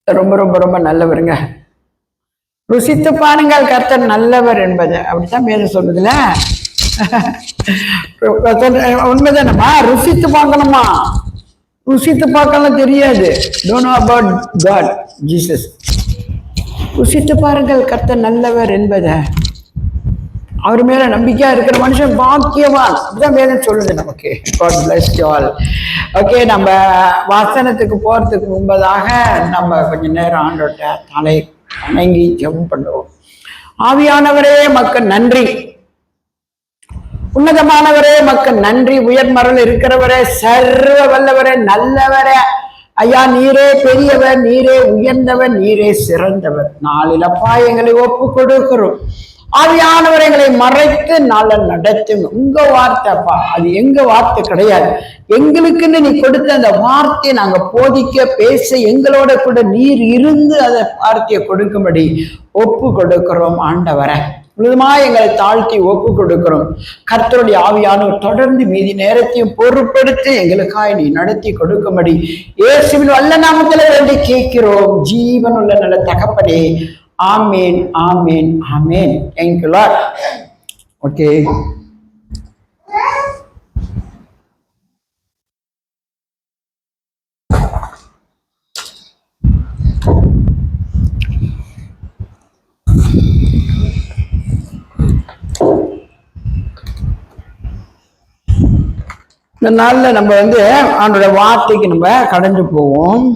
ரொம்ப ரொம்ப ரொம்ப நல்லவருங்க. ருசித்து பாருங்கள் கர்த்தர் நல்லவர் என்பது அப்படித்தான் வேதம் சொல்லுதுல. உண்மைதானம்மா? ருசித்து பார்க்கணுமா? ருசித்து பார்க்கலாம் தெரியாது. Don't know about God Jesus. ருசித்து பாருங்கள் கர்த்தர் நல்லவர் என்பதை. அவர் மேல நம்பிக்கையா இருக்கிற மனுஷன் பாக்கியவான். அப்படிதான் வேதம் சொல்லுது நமக்கு. God bless you all. Okay, நம்ம வாசனத்துக்கு போறதுக்கு முன்பதாக நம்ம கொஞ்ச நேரம் ஆண்டோட்ட தலை வணங்கி ஜெபம் பண்ணுவோம். ஆவியானவரே மக்கள் நன்றி, உன்னதமானவரே மக்கள் நன்றி, உயர்மரல் இருக்கிறவரே, சர்வ வல்லவரே, நல்லவரே ஐயா, நீரே பெரியவர், நீரே உயர்ந்தவர், நீரே சிறந்தவர். நாளில் அப்பா எங்களை ஒப்பு கொடுக்கிறோம். ஆவியானவர் எங்களை மறைத்து நாள நடத்தும். உங்க வார்த்தைப்பா, அது எங்க வார்த்தை கிடையாது. எங்களுக்குன்னு நீ கொடுத்த அந்த வார்த்தையை நாங்க போதிக்க பேச எங்களோட கூட நீர் இருந்து அந்த வார்த்தையை கொடுக்கும்படி ஒப்பு கொடுக்கிறோம். ஆண்டவரை முழுதுமா எங்களை தாழ்த்தி ஒப்பு கொடுக்கிறோம். கர்த்தருடைய ஆவியானவர் தொடர்ந்து மீதி நேரத்தையும் பொறுப்படுத்தி எங்களுக்காய் நீ நடத்தி கொடுக்கும்படி இயேசுவின் வல்ல நாமத்துல வேண்டி கேட்கிறோம். ஜீவன் உள்ள நல்ல தகப்பனே, ஆமேன், ஆமேன், ஆமேன். Thank you Lord. ஓகே, இந்த நாள்ல நம்ம அவனோட வார்த்தைக்கு நம்ம கடந்து போவோம்.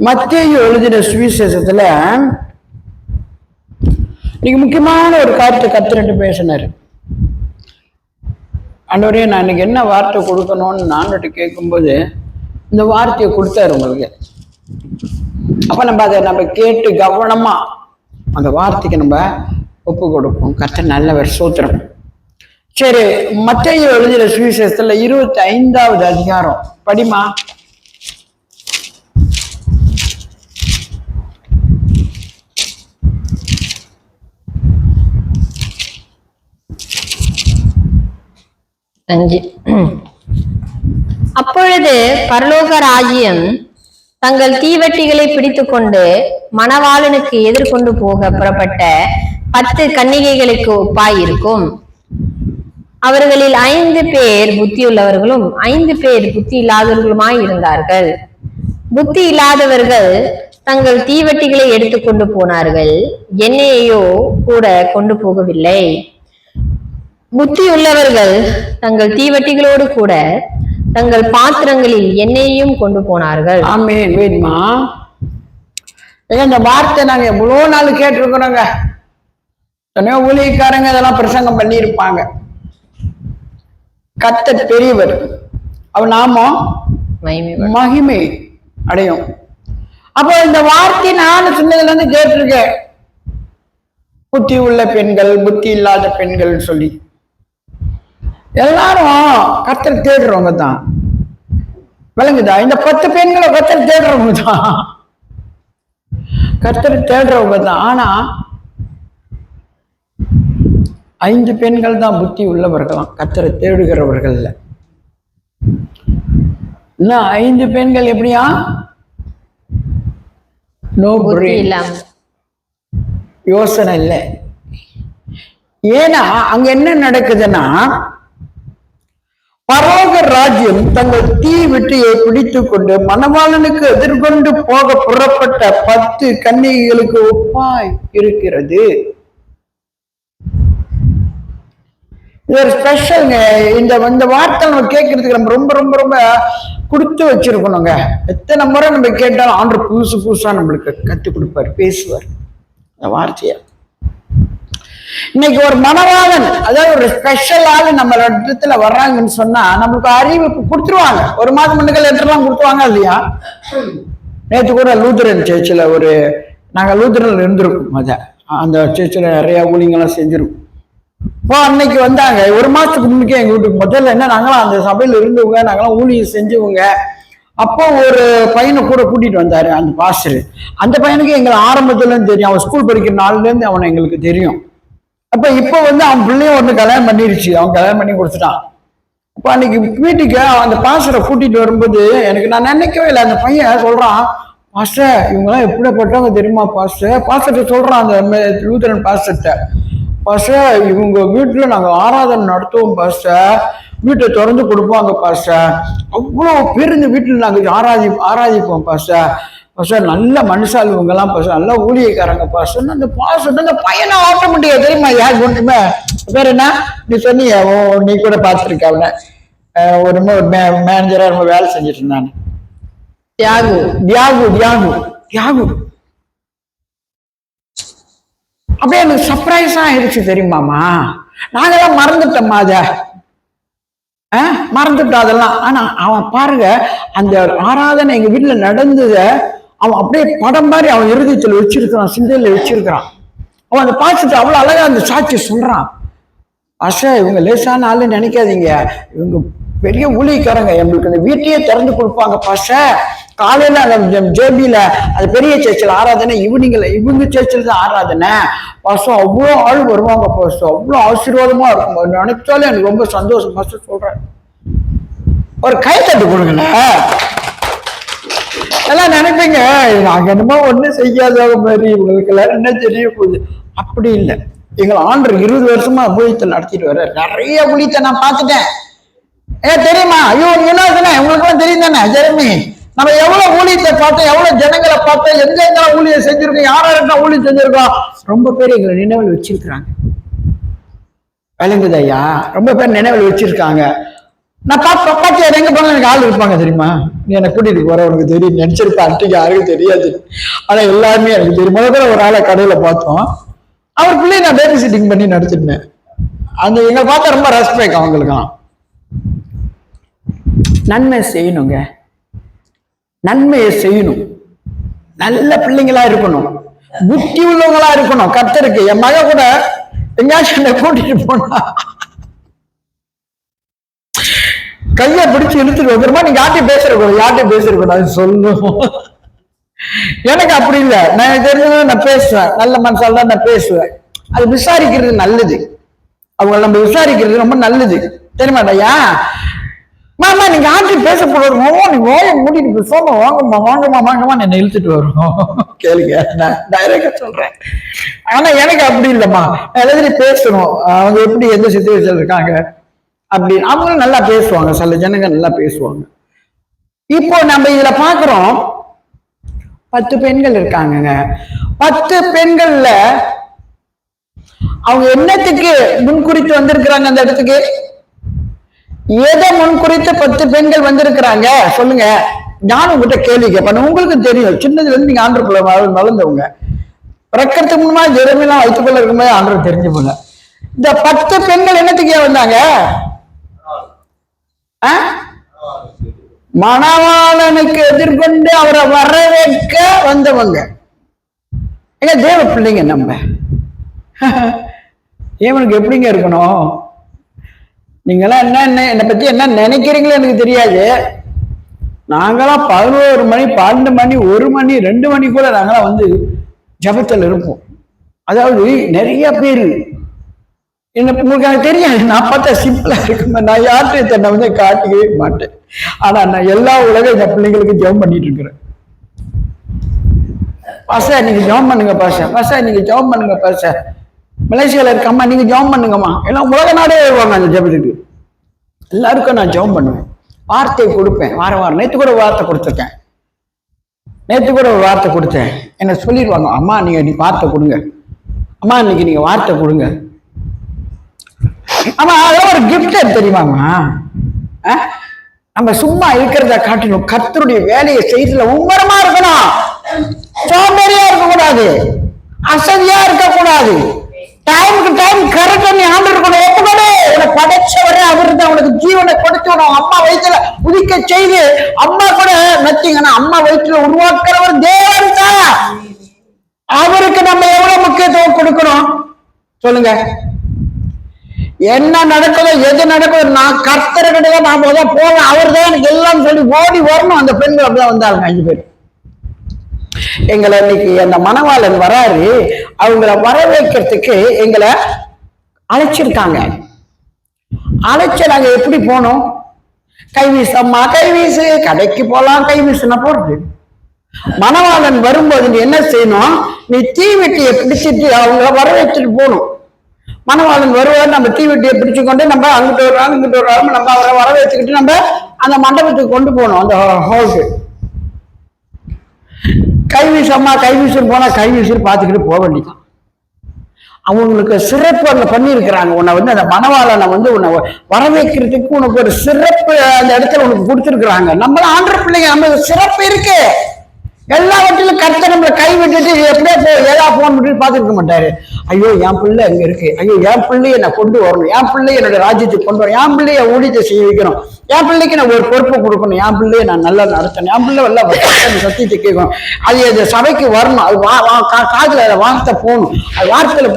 மத்தேயு எழுதின சுவிசேஷத்துல இன்னைக்கு முக்கியமான ஒரு காரியத்தை கர்த்தர் பேசினாரு. ஆண்டவரே, நான் இன்னைக்கு என்ன வார்த்தை கொடுக்கணும்னு நான் கேட்கும்போது இந்த வார்த்தையை கொடுத்தாரு உங்களுக்கு. அப்ப நம்ம அதை கேட்டு கவனமா அந்த வார்த்தைக்கு நம்ம ஒப்பு கொடுப்போம். கர்த்தர் நல்லவர், சூத்திரம். சரி, மத்தேயு எழுதின சுவிசேஷத்துல 25வது அதிகாரம் படிமா. அப்பொழுது பரலோக ராஜ்யம் தங்கள் தீவட்டிகளை பிடித்து கொண்டு மணவாளனுக்கு எதிர்கொண்டு போக புறப்பட்ட 10 கன்னிகைகளுக்கு ஒப்பாயிருக்கும். அவர்களில் 5 பேர் புத்தியுள்ளவர்களும் 5 பேர் புத்தி இல்லாதவர்களுமாய் இருந்தார்கள். புத்தி இல்லாதவர்கள் தங்கள் தீவட்டிகளை எடுத்துக்கொண்டு போனார்கள், எண்ணெயையோ கூட கொண்டு போகவில்லை. புத்தி உள்ளவர்கள் தங்கள் தீவட்டிகளோடு கூட தங்கள் பாத்திரங்களில் எண்ணெயையும் கொண்டு போனார்கள். ஆமென். வேணுமா? இந்த வார்த்தை நாங்க எவ்வளவு நாள் கேட்டிருக்கிறோங்க. ஊழியக்காரங்க இதெல்லாம் பிரசங்கம் பண்ணி இருப்பாங்க. கர்த்தர் பெரியவர், அவர் நாமம் மகிமை அடையும். அப்போ இந்த வார்த்தை நான் சின்னதுல இருந்து கேட்டிருக்கேன். புத்தி உள்ள பெண்கள், புத்தி இல்லாத பெண்கள் சொல்லி எல்லாரும் கர்த்தர் தேடுறவங்க தான். விளங்குதா? இந்த 10 பெண்களை கர்த்தர் தேடுறவங்க தான், கர்த்தர் தேடுறவங்க தான். ஆனா 5 பெண்கள் தான் புத்தி உள்ளவர்களாம், கர்த்தரை தேடுகிறவர்கள். இன்னும் 5 பெண்கள் எப்படியா? நோ பிரெயின், யோசனை இல்லை. ஏன்னா அங்க என்ன நடக்குதுன்னா, பரலோக ராஜ்யம் தங்கள் தீ விட்டியை பிடித்து கொண்டு மணவாளனுக்கு எதிர்கொண்டு போக புறப்பட்ட 10 கன்னிகைகளுக்கு ஒப்பாய் இருக்கிறது. இது ஒரு ஸ்பெஷல்ங்க. இந்த வார்த்தை நம்ம கேட்கறதுக்கு நம்ம ரொம்ப ரொம்ப ரொம்ப கொடுத்து வச்சிருக்கணுங்க. எத்தனை முறை நம்ம கேட்டாலும் ஆண்டவர் புதுசு புதுசா நம்மளுக்கு கற்றுக் கொடுப்பார், பேசுவார் இந்த வார்த்தைய. இன்னைக்கு ஒரு மணவாளன், அதாவது ஒரு ஸ்பெஷல் ஆளு நம்ம இடத்துல வர்றாங்கன்னு சொன்னா நம்மளுக்கு அறிவிப்பு கொடுத்துருவாங்க. ஒரு மாதம் முன்னுக்கு லெட்டர்லாம் கொடுத்துருவாங்க இல்லையா? நேற்று கூட லூத்தரன் சர்ச்சில் நாங்கள் லூத்தரன் இருந்திருக்கோம். அந்த சர்ச்சில் நிறைய ஊழியங்கள்லாம் செஞ்சிருக்கோம். இப்போ அன்னைக்கு வந்தாங்க. ஒரு மாசத்துக்கு முன்னுக்கே எங்க வீட்டுக்கு முதல்ல என்ன, நாங்களாம் அந்த சபையில இருந்தவங்க, நாங்களாம் ஊழியம் செஞ்சவங்க. அப்போ ஒரு பையனை கூட கூட்டிட்டு வந்தாரு அந்த பாஸ்டர். அந்த பையனுக்கு எங்களை ஆரம்பத்துல இருந்து தெரியும், அவன் ஸ்கூல் படிக்கிற நாள்ல இருந்து அவனை எங்களுக்கு தெரியும். அப்ப இப்ப அவன் பிள்ளையும் ஒன்று கல்யாணம் பண்ணிருச்சு, அவன் கல்யாணம் பண்ணி கொடுத்துட்டான். அப்ப அன்னைக்கு வீட்டுக்கு அந்த பாஸ்டரை கூட்டிட்டு வரும்போது எனக்கு நான் நினைக்கவே இல்லை. அந்த பையன் சொல்றான், பாஸ்டர் இவங்கெல்லாம் எப்படிப்பட்டவங்க தெரியுமா பாஸ்டர்? பாஸ்டர் சொல்றான் அந்த லூத்தரன் பாஸ்டர்கிட்ட, பாஸ்டர் இவங்க வீட்டுல நாங்க ஆராதனை நடத்துவோம் பாஸ்டர், வீட்டை திறந்து கொடுப்பாங்க பாஸ்டர், அவ்வளோ பேர் இந்த வீட்டில் நாங்கள் ஆராதிப்போம் பாஸ்டர், பாஸ்டர் நல்ல மனுஷால் இவங்கெல்லாம் பாஸ்டர், நல்ல ஊழியக்காரங்க பாஸ்டர். அந்த பாஸ்டர் அந்த பையனை ஆட்ட முடியாது தெரியுமா? யாருக்கு ஒன்றுமே பேர் என்ன நீ சொன்னீங்க, நீ கூட பார்த்துருக்க அவனை, ஒரு மேனேஜரா ரொம்ப வேலை செஞ்சுட்டு இருந்தானே, தியாகு தியாகு தியாகு தியாகு. அப்படியே எனக்கு சர்ப்ரைஸா ஆயிடுச்சு தெரியுமாமா. நாங்கெல்லாம் மறந்துட்டோம்மா, அத மறந்துட்டோம் அதெல்லாம். ஆனா அவன் பாருங்க, அந்த ஆராதனை எங்க வீட்டுல நடந்தத அவன் அப்படியே படம் மாதிரி அவன் இருதயத்துல வச்சிருக்கிறான், சிந்தையில வச்சிருக்கிறான். அவன் அதை பார்த்துட்டு அவ்வளவு அழகா அந்த சாட்சி சொல்றான். பாஸ்டர் இவங்க லேசான ஆளு நினைக்காதீங்க, இவங்க பெரிய ஊழியக்காரங்க, எங்களுக்கு அந்த வீட்டையே திறந்து கொடுப்பாங்க பாஸ்டர். காலையில அந்த ஜேபியில அது பெரிய சர்ச்சில் ஆராதனை, இவங்க சர்ச்சில் தான் ஆராதனை பாஸ்டர், அவ்வளோ ஆள் வருவாங்க பாஸ்டர், அவ்வளோ ஆசீர்வாதமா இருக்கும், நினைச்சாலும் எனக்கு ரொம்ப சந்தோஷம் பாஸ்டர் சொல்றேன். ஒரு கை தட்டு கொடுங்கண்ணே. எல்லாம் நினைப்பீங்க நாங்க என்னமோ ஒன்றும் செய்யாத மாதிரி, இவங்களுக்கு எல்லாரும் என்ன தெரிய போகுது. அப்படி இல்லை, எங்களை ஆண்டு 20 வருஷமா ஊழியத்தை நடத்திட்டு வர, நிறைய ஊழியத்தை நான் பார்த்துட்டேன். தெரியுமா? ஐயோ என்ன உங்களுக்கு எல்லாம் தெரியும் தானே ஜெரமி, நம்ம எவ்வளவு ஊழியத்தை பார்த்தோம், எவ்வளவு ஜனங்களை பார்த்தோம், எங்க ஊழியம் செஞ்சிருக்கோம், யாரா ஊழியம் செஞ்சிருக்கோம். ரொம்ப பேர் எங்களை நினைவில் வச்சிருக்கிறாங்க. விளங்குது ஐயா? ரொம்ப பேர் நினைவில் வச்சிருக்காங்க. நான் பார்த்து எங்க போனாலும் எனக்கு ஆள் இருப்பாங்க தெரியுமா? நீ என்னை கூட்டிட்டு போற, உனக்கு தெரியும் நினைச்சிருப்பேன், அன்றைக்கு யாருக்கும் தெரியாது, ஆனா எல்லாருமே எனக்கு தெரியும். முதல்ல ஒரு ஆளை கடையில பார்த்தோம், அவர் பிள்ளைய நான் பேபி சிட்டிங் பண்ணி நடத்திட்டேன். அந்த எங்களை பார்த்தா ரொம்ப ரெஸ்பெக்ட் அவங்களுக்கான். நன்மை செய்யணுங்க, நன்மையை செய்யணும், நல்ல பிள்ளைங்களா இருக்கணும், புத்தி உள்ளவங்களா இருக்கணும். கர்த்தருக்கு என் மக கூட எங்கேயாச்சும் கூட்டிட்டு போனா கைய பிடிச்சு இழுத்துட்டு வந்துருமா, நீங்க யார்ட்டையும் பேசுறக்கூடாது சொல்லும். எனக்கு அப்படி இல்லை, நான் தெரிஞ்சது நான் பேசுவேன், நல்ல மனசால தான் நான் பேசுவேன். அது விசாரிக்கிறது நல்லது, அவங்க நம்ம விசாரிக்கிறது ரொம்ப நல்லது தெரியுமாடையா? மாமா நீங்க யார்ட்டையும் பேசக்கூடாது, நீங்க மூடிட்டு பேசாம வாங்கம்மா என்ன இழுத்துட்டு வரும். கேளுங்க, நான் டைரக்டா சொல்றேன். ஆனா எனக்கு அப்படி இல்லைம்மா, எல்லாத்தையும் பேசணும், அவங்க எப்படி எந்த சிச்சுவேஷன் இருக்காங்க அப்படி, அவங்களும் நல்லா பேசுவாங்க, சில ஜனங்க நல்லா பேசுவாங்க. இப்போ நம்ம இதுல பாக்குறோம் 10 பெண்கள் இருக்காங்க. 10 பெண்கள்ல அவங்க என்னத்துக்கு முன்குறித்து வந்திருக்கிறாங்க அந்த இடத்துக்கு? எதை முன்குறித்து 10 பெண்கள் வந்திருக்கிறாங்க சொல்லுங்க. நான் உங்ககிட்ட கேள்வி கேட்பேன், உங்களுக்கு தெரியும், சின்னதுல இருந்து நீங்க ஆண்டருக்குள்ள வளர்ந்தவங்க, பிறக்கிறதுக்கு முன்னா ஜெரமியெல்லாம் வயிற்றுக்குள்ள இருக்கும்போது ஆண்டவர் தெரிஞ்சு போல. இந்த 10 பெண்கள் என்னத்துக்கு வந்தாங்க? மணவாளனுக்கு எதிர்கொண்டு அவரை வரவேற்க வந்தவங்க. எங்க தேவ பிள்ளைங்க, நம்ம தேவனுக்கு எப்படிங்க இருக்கணும்? நீங்களாம் என்ன என்னை பத்தி என்ன நினைக்கிறீங்களோ எனக்கு தெரியாது. நாங்களாம் 11 மணி 12 மணி 1 மணி 2 மணி கூட நாங்களாம் வந்து ஜபத்தில் இருப்போம். அதாவது நிறைய பேர் உங்களுக்கு எனக்கு தெரியாது, நான் பார்த்தா சிம்பிளா இருக்குமே, நான் யார்கிட்டையும் தன்னை வந்து காட்டிக்கவே மாட்டேன். ஆனா நான் எல்லா உலகம் இந்த பிள்ளைங்களுக்கு ஜெபம் பண்ணிட்டு இருக்கிறேன். பாசா நீங்க ஜெபம் பண்ணுங்க, பாசா நீங்க ஜெபம் பண்ணுங்க, பாசா மலேசியால இருக்கம்மா நீங்க ஜெபம் பண்ணுங்கம்மா, எல்லாம் உலக நாடே வருவாங்க அந்த ஜெபத்துக்கு. எல்லாருக்கும் நான் ஜெபம் பண்ணுவேன், வார்த்தை கொடுப்பேன், வாரம் நேற்று கூட வார்த்தை கொடுத்துருக்கேன். என்ன சொல்லிடுவாங்க, அம்மா நீங்க வார்த்தை கொடுங்க, அம்மா இன்னைக்கு நீங்க வார்த்தை கொடுங்க. ஆமா அதெல்லாம் ஒரு கிஃப்ட் தெரியுமாமா? நம்ம சும்மா இருக்கிறத காட்டணும், கர்த்தருடைய வேலையை செய்யறதுல உம்மரமா இருக்கணும், சோம்பேறியா இருக்கக்கூடாது, அசதியா இருக்கக்கூடாது, டைமுக்கு டைம் கரெக்டா நீ ஆண்டு இருக்கணும். ஒப்புக்கொடு, உனக்கு படைச்சவரே அவரு தான், உனக்கு ஜீவனை கொடுத்துடணும். அம்மா வயிற்றுல உதிக்க செய்து அம்மா கூட நத்திங்கன்னா அம்மா வயிற்றுல உருவாக்குறவர் தேவன் தான். அவருக்கு நம்ம எவ்வளவு முக்கியத்துவம் கொடுக்கணும் சொல்லுங்க. என்ன நடக்குதோ எது நடக்குதோ நான் கர்த்தர்கிட்ட நான் முதல் போவேன், அவர் தான் எனக்கு எல்லாம் சொல்லி ஓடி வரணும். அந்த பெண்கள் அப்படிதான் வந்தாங்க 5 பேர். எங்களை இன்னைக்கு அந்த மணவாளன் வராரு, அவங்கள வர வைக்கிறதுக்கு எங்களை அழைச்சிருக்காங்க. அழைச்சு நாங்க எப்படி போனோம்? கைவீசம்மா கைவீசு, கடைக்கு போலாம், கைவீசுனா போறது. மணவாளன் வரும்போது நீ என்ன செய்யணும்? நீ தீவெட்டியை பிடிச்சிட்டு அவங்கள வர வச்சுட்டு போகணும். மணவாளன் வருவார், நம்ம தீவெட்டியை பிடிச்சு கொண்டு நம்ம அங்கிட்டு வர்றாங்க இங்கிட்டு வர்றாங்க, நம்ம அவரை வர வச்சுக்கிட்டு நம்ம அந்த மண்டபத்துக்கு கொண்டு போகணும், அந்த ஹோலுக்கு. கைவீசம்மா கைவீசுன்னு போனா கைவீசு பார்த்துக்கிட்டு போக வேண்டியதான். அவங்களுக்கு சிறப்பு அங்க பண்ணியிருக்கிறாங்க. உன்னை வந்து அந்த மணவாளனை வந்து உன்னை வர வைக்கிறதுக்கு உனக்கு ஒரு சிறப்பு அந்த இடத்துல உனக்கு கொடுத்துருக்குறாங்க. நம்மள ஆண்ட பிள்ளைங்க, நம்ம சிறப்பு இருக்கு. எல்லாவற்றிலும் கர்த்தர் நம்மளை கை விட்டுட்டு எப்படியே ஏதா போன் பண்ணிட்டு பார்த்துருக்க மாட்டாரு. ஐயோ என் பிள்ளை அங்க இருக்கு, ஐயோ என் பிள்ளைய நான் கொண்டு வரணும், என் பிள்ளைய என்னோட ராஜ்யத்துக்கு கொண்டு வரணும், என் பிள்ளைய ஊழியத்தை செய்ய வைக்கணும், என் பிள்ளைக்கு நான் ஒரு பொறுப்பை கொடுக்கணும், என் பிள்ளைய நான் நல்லா நடத்தணும், என் பிள்ளை எல்லாம் சத்தியத்தை கேட்கணும், அது அந்த சபைக்கு வரணும், அது காதுல வார்த்தை போகணும், அது வார்த்தையில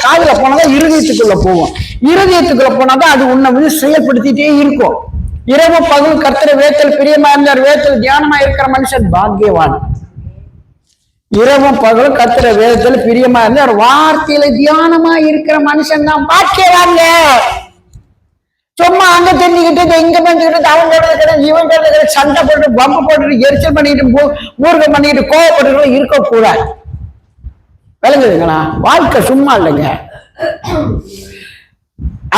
காதுல போனாதான் இருதயத்துக்குள்ள போகும், இருதயத்துக்குள்ள போனாதான் அது உன்னை வந்து செயல்படுத்திட்டே இருக்கும். இரவு பகல் கர்த்தரை வேத்தல் பிரியமா இருந்தார், வேத்தல் தியானமா இருக்கிற மனுஷன் பாக்கியவான். இரவும் பகலும் கர்த்தரை வேதத்துல பிரியமா இருந்தார், வார்த்தையில தியானமா இருக்கிற மனுஷன் தான் பாக்கியவாங்க. சும்மா அங்க தெரிஞ்சுக்கிட்டு இங்க பண்ணிக்கிட்டு அவன் கிடையாது இவன் கிடையாது சண்டை போட்டு பம்பு போட்டுட்டு எரிச்சல் பண்ணிட்டு ஊர்கம் பண்ணிட்டு கோவப்பட்டு இருக்கக்கூடாது. விளங்குதுங்களா? வாழ்க்கை சும்மா இல்லைங்க.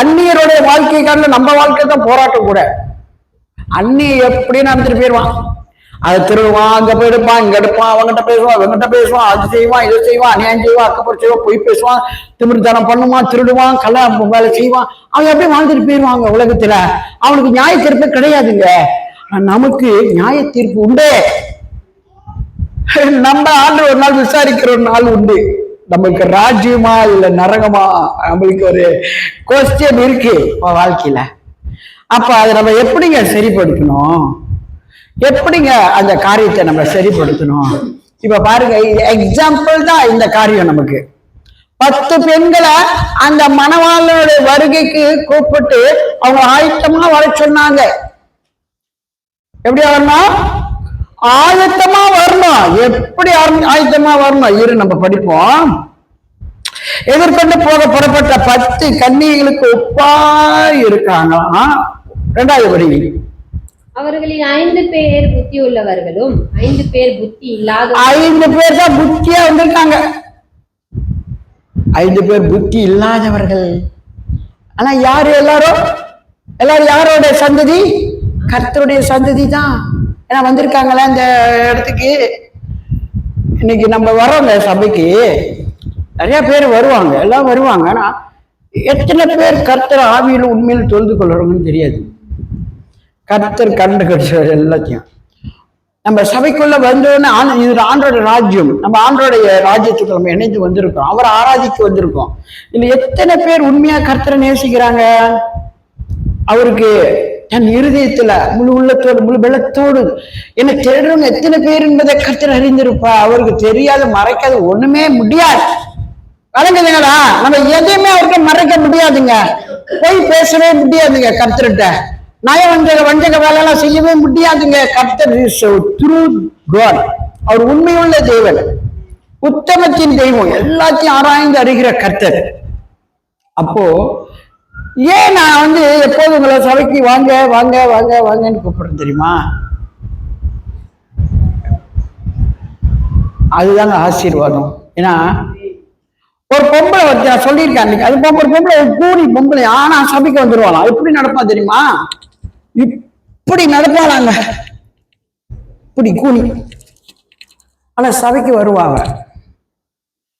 அந்நியருடைய வாழ்க்கை காரணம் நம்ம வாழ்க்கை தான் போராட்டம் கூட. அந்நிய எப்படி நடந்துட்டு போயிடுவான், அதை திருடுவான், அங்க போயிடுப்பான், இங்க எடுப்பான், அவங்ககிட்ட பேசுவான், இவங்கிட்ட பேசுவான், அது செய்வான், இதை செய்வான், அநியாயம் செய்வான், அக்கப்புறம் செய்வான், பொய் பேசுவான், திமிர்த்தனம் பண்ணுவான், திருடுவான், கல்ல வேலை செய்வான். அவன் எப்படி வாழ்ந்துட்டு போயிடுவாங்க உலகத்துல. அவனுக்கு நியாய தீர்ப்பு கிடையாதுங்க. நமக்கு நியாய தீர்ப்பு உண்டு. நம்ம ஆண்டு ஒரு நாள் விசாரிக்கிற ஒரு நாள் உண்டு. நமக்கு ராஜ்யமா இல்ல நரகமா, நம்மளுக்கு ஒரு கொஸ்டின் இருக்கு வாழ்க்கையில. அப்ப அதை நம்ம எப்படிங்க சரிப்படுத்தணும்? எப்படிங்க அந்த காரியத்தை நம்ம சரிப்படுத்தணும்? இப்ப பாருங்க, எக்ஸாம்பிள் தான் இந்த காரியம். நமக்கு 10 பெண்களை அந்த மணவாளனுடைய வருகைக்கு கூப்பிட்டு அவங்க ஆயத்தமா வர சொன்னாங்க. எப்படி வரணும்? ஆயத்தமா வரணும். எப்படி ஆயத்தமா வரணும்? இரு நம்ம படிப்போம். எதிர்கொண்டு போக புறப்பட்ட 10 கன்னிகைகளுக்கு ஒப்பா இருக்காங்களாம். 2வது படி. அவர்களில் 5 பேர் புத்தி உள்ளவர்களும் 5 பேர் புத்தி இல்லாத. 5 பேர் தான் புத்தியா வந்திருக்காங்க. 5 பேர் புத்தி இல்லாதவர்கள். ஆனா யாரு? எல்லாரும் யாரோட சந்ததி? கர்த்தருடைய சந்ததி தான். ஏன்னா வந்திருக்காங்களா இந்த இடத்துக்கு. இன்னைக்கு நம்ம வரோங்க சபைக்கு, நிறைய பேர் வருவாங்க, எல்லாம் வருவாங்க. ஆனா எத்தனை பேர் கர்த்தர் ஆவியில உண்மையில தொழுது கொள்றவங்கன்னு தெரியாது. கர்த்தர் கண்டு கட்டுறது எல்லாத்தையும் நம்ம சபைக்குள்ள வந்தோன்னு இது ஆண்டோட ராஜ்யம். நம்ம ஆண்டோடைய ராஜ்யத்துக்கு நம்ம இணைந்து வந்திருக்கோம், அவரை ஆராதிக்க வந்திருக்கோம். இதுல எத்தனை பேர் உண்மையா கர்த்தரை நேசிக்கிறாங்க? அவருக்கு தன் இருதயத்துல முழு உள்ளத்தோடு முழு பலத்தோடு என்ன தேடுறவங்க எத்தனை பேர் என்பதை கர்த்தர் அறிந்திருப்பா. அவருக்கு தெரியாத மறைக்காத ஒண்ணுமே முடியாது. வழங்குதுங்களா? நம்ம எதையுமே அவர்கிட்ட மறைக்க முடியாதுங்க. போய் பேசவே முடியாதுங்க கர்த்தர்கிட்ட. வஞ்சக வேலையெல்லாம் செய்யவே முடியாதுங்க. கர்த்தர் இஸ் ட்ரூ காட். அவர் உண்மையுள்ள தேவன், உத்தமத்தின் தெய்வம், எல்லாத்தையும் ஆராய்ந்து அறிகிற கர்த்தர். அப்போ ஏன் நான் எப்போது உங்களை சபைக்கு வாங்க வாங்க வாங்க வாங்கன்னு கூப்பிடுறேன் தெரியுமா? அதுதாங்க ஆசீர்வாதம். ஏன்னா ஒரு பொம்பளை வச்சு நான் சொல்லியிருக்கேன், அது ஒரு பொம்பளை, ஒரு கூலி பொம்பளை, ஆனா சபைக்கு வந்துருவாளாம். எப்படி நடப்பா தெரியுமா? இப்படி நடப்பாளாங்க, இப்படி கூலி. ஆனா சபைக்கு வருவாங்க.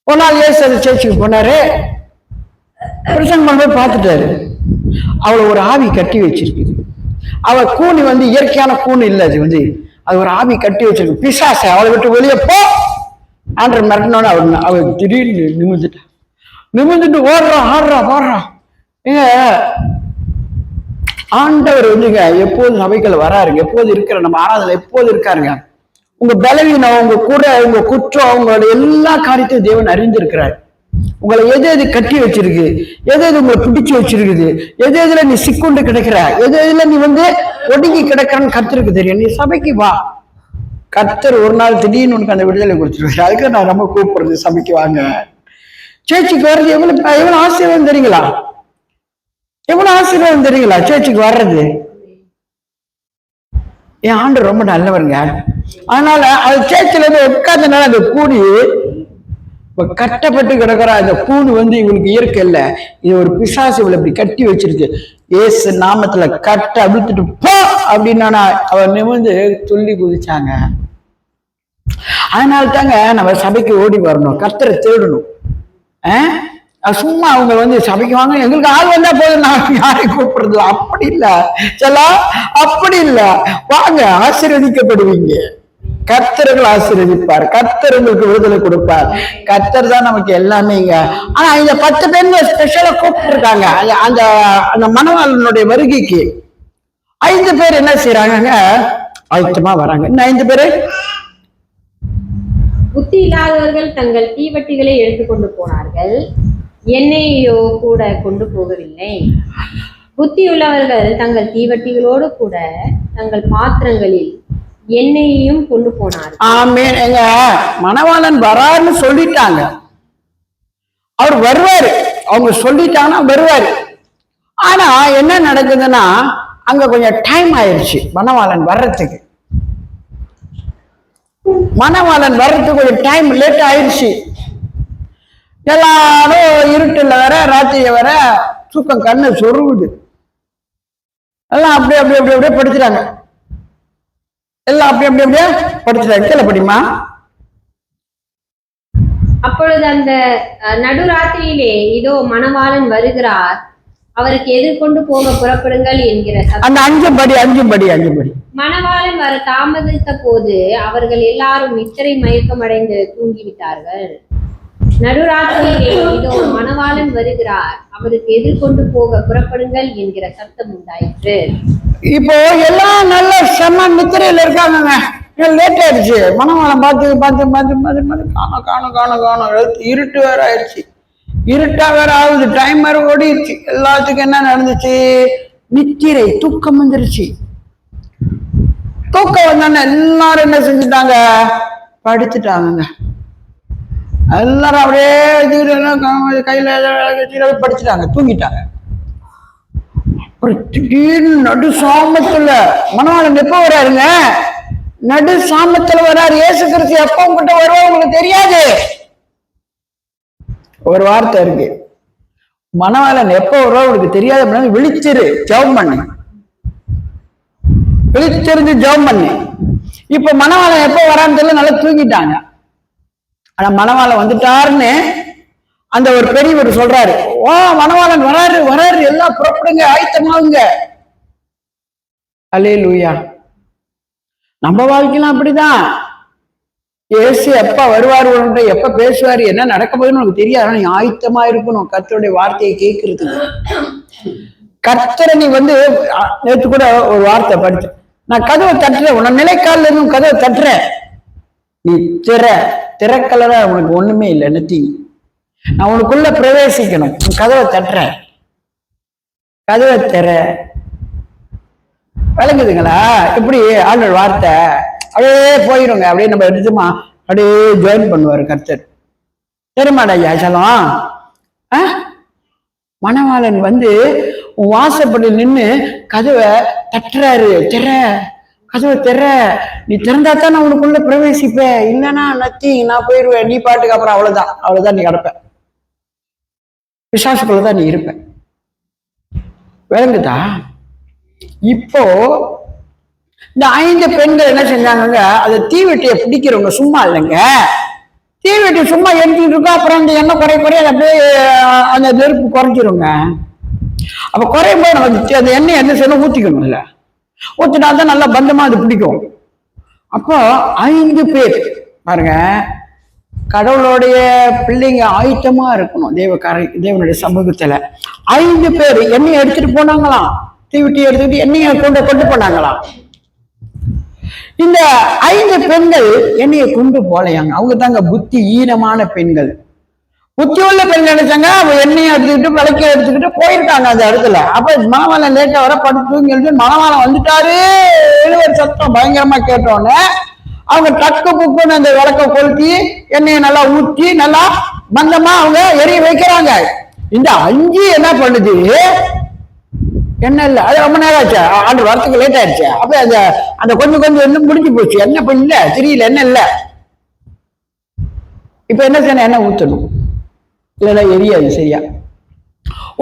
ஒரு நாள் ஏசு சேர்ச்சுக்கு போனாரு, பிரசங்கம் பண்ணும்போது பார்த்துட்டாரு. அவளை ஒரு ஆவி கட்டி வச்சிருக்குது. அவ கூனி இயற்கையான கூனி இல்லை, அது ஒரு ஆவி கட்டி வச்சிருக்கு, பிசாச. அவளை விட்டு வெளியே போ ஆண்டர் மிரட்டினோட அவள் திடீர்னு நிமிந்துட்டு ஓடுறான். ஏங்க ஆண்டவர் எப்போது சபைகள் வராருங்க, எப்போது இருக்கிற நம்ம ஆராதனை எப்போது இருக்காருங்க. உங்க பலவீனம், உங்க கூட, உங்க குற்றம், உங்களோட எல்லா காரியத்தையும் தேவன் அறிந்திருக்கிறார். உங்களை எது எது கட்டி வச்சிருக்கு, எது எது உங்களை பிடிச்சு வச்சிருக்குது, எது எதுல நீ சிக்குண்டு கிடக்குற, எது எதுல நீ ஒடுங்கி கிடக்குறன்னு கர்த்தருக்கு தெரியும். நீ சபைக்கு வா. கர்த்தர் ஒரு நாள் திடீர்னு உனக்கு அந்த விடுதலை கொடுத்துருவாரு. அதுக்கு நான் ரொம்ப கூப்பிடுறது, சபைக்கு வாங்க. சேர்ச்சுக்கு வர்றது எவ்வளவு ஆசீர்வாதம் தெரியுங்களா? எவ்வளவு ஆசீர்வாதம் தெரியுங்களா சேர்ச்சுக்கு வர்றது? என் ஆண்டு ரொம்ப நல்லவருங்க. அதனால அது சேர்ச்சில இருந்து உட்கார்ந்தனால அந்த கூடி கட்டப்பட்டு கிடக்குற அந்த கூடு இவளுக்கு இயற்கை இல்லை, இது ஒரு பிசாசு இவளை இப்படி கட்டி வச்சிருக்கு. ஏசு நாமத்துல கட்ட அவிழ்த்துட்டு போ அப்படின்னா அவன் நிமிர்ந்து துள்ளி குதிச்சாங்க. அதனால தாங்க நம்ம சபைக்கு ஓடி வரணும், கர்த்தரை தேடணும். சும்மா அவங்க சபைக்கு வாங்க, எங்களுக்கு ஆள் வந்தா போதும், நான் யாரை கூப்பிடுறது அப்படி இல்லை. சலா அப்படி இல்லை, வாங்க, ஆசீர்வதிக்கப்படுவீங்க. கர்த்தர்கள் ஆசீர்வதிப்பார், கர்த்தர் உங்களுக்கு விடுதலை கொடுப்பார். கர்த்தர் தான் நமக்கு எல்லாமேங்க. ஆனா இந்த 10 பேர் ஸ்பெஷலா கூப்பிட்டு இருக்காங்க அந்த அந்த மணவாளனுடைய வருகைக்கு. 5 பேர் என்ன செய்யறாங்க? ஆயத்தமா வராங்க. இன்னும் 5 பேரு புத்தி இல்லாதவர்கள் தங்கள் தீவட்டிகளை எடுத்துக்கொண்டு போனார்கள், எண்ணெயோ கூட கொண்டு போகவில்லை. புத்தி உள்ளவர்கள் தங்கள் தீவட்டிகளோடு கூட தங்கள் பாத்திரங்களில் எண்ணெயையும் கொண்டு போனார். ஆமென். எங்க மணவாளன் வராருன்னு சொல்லிட்டாங்க, அவர் வருவாரு, அவங்க சொல்லிட்டாங்கன்னா வருவாரு. ஆனா என்ன நடக்குதுன்னா அங்க கொஞ்சம் டைம் ஆயிடுச்சு மணவாளன் வர்றதுக்கு. கொஞ்சம் டைம் லேட் ஆயிடுச்சு. எல்லாரும் இருட்டுல வர, ராத்திரியை வர, தூக்கம் கண்ணு சொருகுது. எல்லாம் அப்படியே படுத்துறாங்க. எல்லாம் அப்படியே படுத்துறாங்க. கீழே படிமா. அப்பொழுது அந்த நடுராத்திரியிலே இதோ மணவாளன் வருகிறார், அவருக்கு எதிர்கொண்டு போக புறப்படுங்கள் என்கிற அந்த 5 படி. மணவாளன் வர தாமதித்த போது அவர்கள் எல்லாரும் நித்திரை மயக்கம் அடைந்து தூங்கிவிட்டார்கள். நடுராத்திரியிலே இதோ மணவாளன் வருகிறார், அவருக்கு எதிர்கொண்டு போக புறப்படுங்கள் என்கிற சத்தம் உண்டாயிற்று. இப்போ எல்லாம் நல்ல செம்ம நித்திரையில இருக்காங்க. லேட் ஆயிடுச்சு. மணவாளன் பார்த்து காணும். இருட்டு வேற ஆயிடுச்சு. இருட்டா வேற ஆகுது. டைம் வேற ஓடிடுச்சு. எல்லாத்துக்கும் என்ன நடந்துச்சு? நித்திரை, தூக்கம் வந்துருச்சு. தூக்கம் வந்தானே எல்லாரும் என்ன செஞ்சுட்டாங்க? படுத்துட்டாங்க. எல்லாரும் அப்படியே கையில படிச்சுட்டாங்க, தூங்கிட்டாங்க. ஒரு திடீர்னு நடு சாமத்துல மணவாளன் எப்ப வராருங்க? நடு சாமத்துல வராரு. இயேசு கிறிஸ்து எப்ப உங்ககிட்ட வருவா உங்களுக்கு தெரியாது. ஒரு வார்த்தை இருக்கு, மணவாளன் எப்ப வருவா உங்களுக்கு தெரியாது. விழிச்சிரு, ஜெபம் பண்ணு. விழிச்சிருந்து ஜெபம் பண்ணு. இப்ப மணவாளன் எப்ப வரான்னு தெரியல, நல்லா தூங்கிட்டாங்க. ஆனா மணவாளன் வந்துட்டாருன்னு அந்த ஒரு பெரியவர் சொல்றாரு, ஓ மணவாளன் வராரு, எல்லாம் புறப்படுங்க, ஆயத்தமாகுங்க. அல்லேலூயா. நம்ம வாழ்க்கையெல்லாம் அப்படிதான். இயேசு எப்ப வருவாரு, எப்ப பேசுவாரு, என்ன நடக்க போகுதுன்னு உனக்கு தெரியாது. ஆனா நீ ஆயத்தமா இருக்கணும் கர்த்தருடைய வார்த்தையை கேட்கறதுக்கு. கர்த்தரை நீ நேற்று கூட ஒரு வார்த்தை படிச்சேன். நான் கதவை தட்டுறேன், உன்ன நிலைக்கால இருந்து கதவை தட்டுறேன், நீ திறக்கலதான் உனக்கு ஒண்ணுமே இல்லை, நத்திங். நான் உனக்குள்ள பிரவேசிக்கணும். கதவை தட்டுறேன், கதவை திற. விளங்குதுங்களா? இப்படி ஆண்டவர் வார்த்தை அப்படியே போயிருங்க. அப்படியே நம்ம எடுத்துமா அப்படியே ஜாயின் பண்ணுவாரு கர்த்தர். தெரியுமாடா ஐயா சலம்? மணவாளன் உன் வாசப்படி நின்று கதவை தட்டுறாரு. கதவை திற, நீ திறந்தாத்தான் நான் உனக்குள்ள பிரவேசிப்பேன், இல்லைன்னா நத்தி நான் போயிருவேன். நீ பாட்டுக்கு அப்புறம் அவ்வளவுதான் நீ கிடப்ப, பிசாசுக்குள்ளதான் நீ இருப்ப. விளங்குதா? இப்போ இந்த 5 பெண்கள் என்ன செஞ்சாங்க? அந்த தீவெட்டியை பிடிக்கிறவங்க சும்மா இல்லைங்க. தீவெட்டி சும்மா எரிஞ்சுட்டு இருக்கா, அப்புறம் அந்த எண்ணெய் குறைய அப்படியே அந்த நெருப்பு குறைஞ்சிருங்க. அப்ப குறையும் போது நம்ம அந்த எண்ணெய் என்ன செய்யணும்? ஊத்திக்கணும்ல. ஊத்தினா தான் நல்லா பந்தமா அது பிடிக்கும். அப்போ 5 பேர் பாருங்க, கடவுளுடைய பிள்ளைங்க ஆயத்தமா இருக்கணும். தேவனுடைய சமூகத்துல 5 பேர் எண்ணெயை எடுத்துட்டு போனாங்களாம். தீவெட்டி எடுத்துக்கிட்டு எண்ணெயை கொண்டு போனாங்களாம். இந்த 5 பெண்கள் எண்ணெயை கொண்டு போலையாங்க. அவங்க தாங்க புத்தி ஈனமான பெண்கள். புத்தி உள்ள பெண் நினைச்சாங்க, அவ எண்ணெயை எடுத்துக்கிட்டு விளக்க எடுத்துக்கிட்டு போயிருக்காங்க அந்த இடத்துல. அப்ப மணவாளன் லேட்டா வர படுத்து தூங்கி எழுந்து மணவாளன் வந்துட்டாரு ஒரு சத்தம் பயங்கரமா கேட்டோன்னே அவங்க டக்கு புக்குன்னு அந்த விளக்க கொளுத்தி எண்ணெயை நல்லா ஊற்றி நல்லா மந்தமா அவங்க எரிய வைக்கிறாங்க. இந்த 5 என்ன பண்ணுது, என்ன இல்ல, அது ரொம்ப நேரம் ஆச்சு, ஆண்டு வரத்துக்கு லேட் ஆயிடுச்சு. அப்ப அந்த கொஞ்சம் என்ன முடிஞ்சு போச்சு, என்ன பண்ணல தெரியல, என்ன இல்ல. இப்ப என்ன செய்யணும், எண்ணெய் ஊத்தணும், இல்லைன்னா எரியாது சரியா.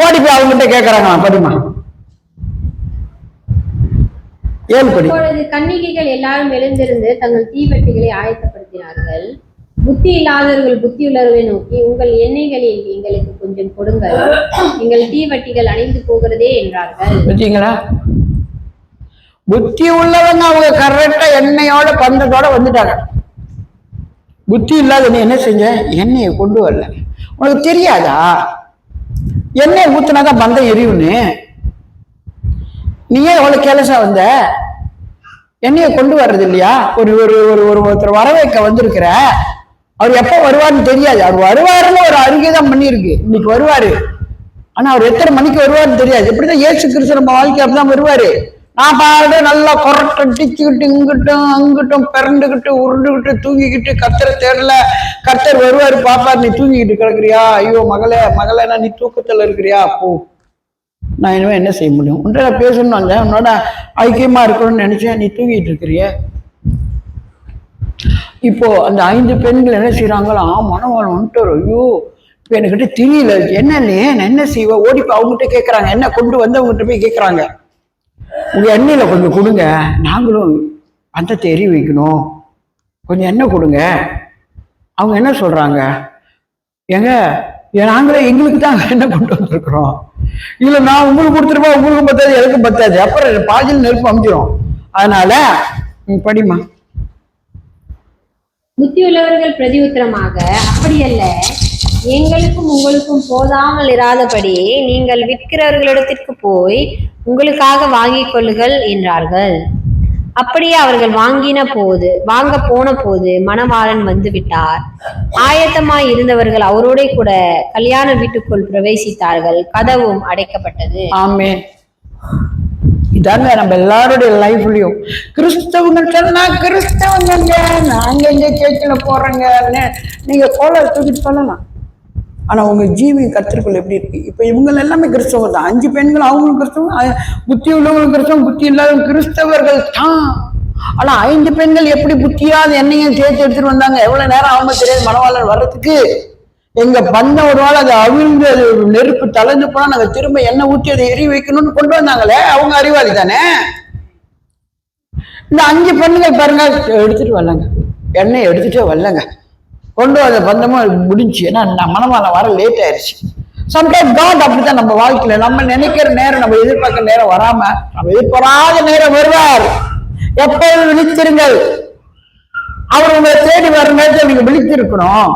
ஓடி போய் அவங்ககிட்ட கேட்கறாங்க, படிமா 7 படி. கன்னிகைகள் எல்லாரும் எழுந்திருந்து தங்கள் தீவெட்டிகளை ஆயத்தப்படுத்தினார்கள். புத்தி இல்லாதவர்கள் புத்தியுள்ளவர்களை நோக்கி, உங்கள் எண்ணெய்களில் எங்களுக்கு கொஞ்சம் கொடுங்கள், எங்கள் தீவட்டிகள் அணைந்து போகிறதே என்றார்கள். பார்த்தீங்களா, புத்தி உள்ளவங்க அவங்க கரெக்டா எண்ணெயோட பந்தத்தோட வந்துட்டாங்க. புத்தி இல்லாத நீ என்ன செஞ்ச, எண்ணெயை கொண்டு வரல. உனக்கு தெரியாதா எண்ணெய் ஊத்துனாதான் பந்தம் எரியும்னு? நீ ஏன் எவ்வளவு கேலசா வந்த, எண்ணெயை கொண்டு வர்றது இல்லையா? ஒருத்தர் வர வைக்க வந்திருக்கிற, அவர் எப்ப வருவாருன்னு தெரியாது. அவர் வருவாருன்னு ஒரு அறிக்கைதான் பண்ணிருக்கு, இன்னைக்கு வருவாரு, ஆனா அவர் எத்தனை மணிக்கு வருவாருன்னு தெரியாது. எப்படிதான் இயேசு கிறிஸ்து நம்ம வாழ்க்கை அப்படிதான் வருவாரு. நான் பாடு நல்லா கொரட்டடிச்சுக்கிட்டு இங்கிட்டும் அங்கிட்டும் பிறண்டுகிட்டு உருண்டுகிட்டு தூங்கிக்கிட்டு கர்த்தரை தேடல, கர்த்தர் வருவாரு பாப்பாரு, நீ தூங்கிக்கிட்டு கிடக்குறியா, ஐயோ மகளே நீ தூக்கத்துல இருக்கிறியா, போ, நான் இனிமே என்ன செய்ய முடியும், உன்கிட்ட பேசணும்னு வந்தேன், உன்னோட ஐக்கியமா இருக்கணும்னு நினைச்சேன், நீ தூங்கிட்டு இருக்கிறிய. இப்போ அந்த 5 பெண்கள் என்ன செய்யறாங்களா, மனவாளம் வந்துட்டு, ஐயோ இப்ப என்கிட்ட தெரியல என்ன இல்லையே, நான் என்ன செய்வேன், ஓடி போய் அவங்ககிட்ட கேட்கறாங்க, என்ன கொண்டு வந்து அவங்ககிட்ட போய் கேட்கறாங்க, உங்க எண்ணெயில கொஞ்சம் கொடுங்க, நாங்களும் பந்தத்தை எரி வைக்கணும், கொஞ்சம் எண்ணெய் கொடுங்க. அவங்க என்ன சொல்றாங்க, ஏங்க நாங்களே எங்களுக்கு தான் எண்ணெய் கொண்டு வந்திருக்கிறோம், இல்ல நான் உங்களுக்கு கொடுத்துருப்போம், உங்களுக்கும் பத்தாது எனக்கும் பத்தாது, அப்புறம் பாதியில் நெருப்பு அமைச்சிரும், அதனால படிமா. புத்தியுள்ளவர்கள் பிரதி உத்தரமாக, அப்படியல்ல, எங்களுக்கும் உங்களுக்கும் போதாமல் இராதபடி நீங்கள் விற்கிறவர்களிடத்திற்கு போய் உங்களுக்காக வாங்கிக் கொள்ளுங்கள் என்றார்கள். அப்படியே அவர்கள் வாங்க போன போது மணவாளன் வந்து விட்டார். ஆயத்தமாய் இருந்தவர்கள் அவரோட கூட கல்யாண வீட்டுக்குள் பிரவேசித்தார்கள், கதவும் அடைக்கப்பட்டது. ஆமே. இதாங்க நம்ம எல்லாருடைய லைஃப்லயும், கிறிஸ்தவங்க சொன்னா கிறிஸ்தவங்க நாங்க இங்க கேட்கல போறோங்க, நீங்க கோலை தூக்கிட்டு சொல்லலாம், ஆனா உங்க ஜீவி கத்திற்குள்ள எப்படி இருக்கு? இப்ப இவங்க எல்லாமே கிறிஸ்தவங்க தான், 5 பெண்கள் அவங்களும் கிறிஸ்தவங்க, புத்தி உள்ளவங்களும் கிறிஸ்தவங்க, புத்தி இல்லாத கிறிஸ்தவர்கள் தான். ஆனா 5 பெண்கள் எப்படி புத்தியாத எண்ணெயும் சேர்த்து எடுத்துட்டு வந்தாங்க, எவ்வளவு நேரம் ஆகும் தெரியாது மணவாளன் வர்றதுக்கு. எங்க பண்ண ஒரு நாள் அதை அவிழ்ந்து அது நெருப்பு தளர்ந்து போனா நாங்க திரும்ப எண்ணெய் ஊற்றி அதை எரி வைக்கணும்னு கொண்டு வந்தாங்களே, அவங்க அறிவாளி தானே. இந்த 5 பெண்கள் பாருங்க எடுத்துட்டு வரலங்க, எண்ணெய் எடுத்துட்டே வரலங்க, கொண்டு வந்த பந்தமும் முடிஞ்சு. ஏன்னா மணவாளன் வர லேட் ஆயிடுச்சு. சம்டைம் காட் அப்படித்தான் நம்ம வாழ்க்கையில, நம்ம நினைக்கிற நேரம், நம்ம எதிர்பார்க்கிற நேரம் வராம நம்ம எதிர்பாராத நேரம் வருவார். எப்போதும் விழித்திருங்கள், அவர் உங்களை தேடி வர நேரத்தில் நீங்க விழித்திருக்கணும்,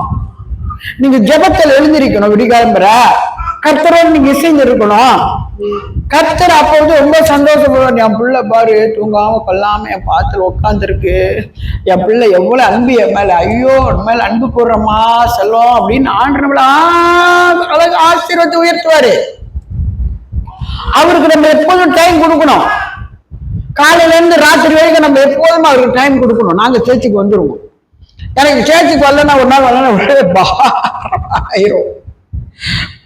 நீங்க ஜெபத்தில் எழுந்திருக்கணும், விடிகாலம்பர கர்த்தரோடு நீங்க இசைந்து இருக்கணும். கர்த்தர் அப்போ வந்து ரொம்ப சந்தோஷப்படுவார், என் பிள்ளை பாரு தூங்காம கொல்லாம என் பாத்துல உட்காந்துருக்கு, என் பிள்ளை எவ்வளவு அன்பு என் மேல, ஐயோ என் மேல அன்பு கூடுறமா செல்லும் அப்படின்னு ஆண்டு நம்மள அழகு ஆசீர்வாதத்தை உயர்த்துவாரு. அவருக்கு நம்ம எப்போதும் டைம் கொடுக்கணும், காலையில இருந்து ராத்திரி வரைக்கும் நம்ம எப்போதும் அவருக்கு டைம் கொடுக்கணும். நாங்க சேர்ச்சுக்கு வந்துருவோம், எனக்கு சேர்ச்சுக்கு வரலன்னா ஒரு நாள் வரலன்னா ஆயிரும்,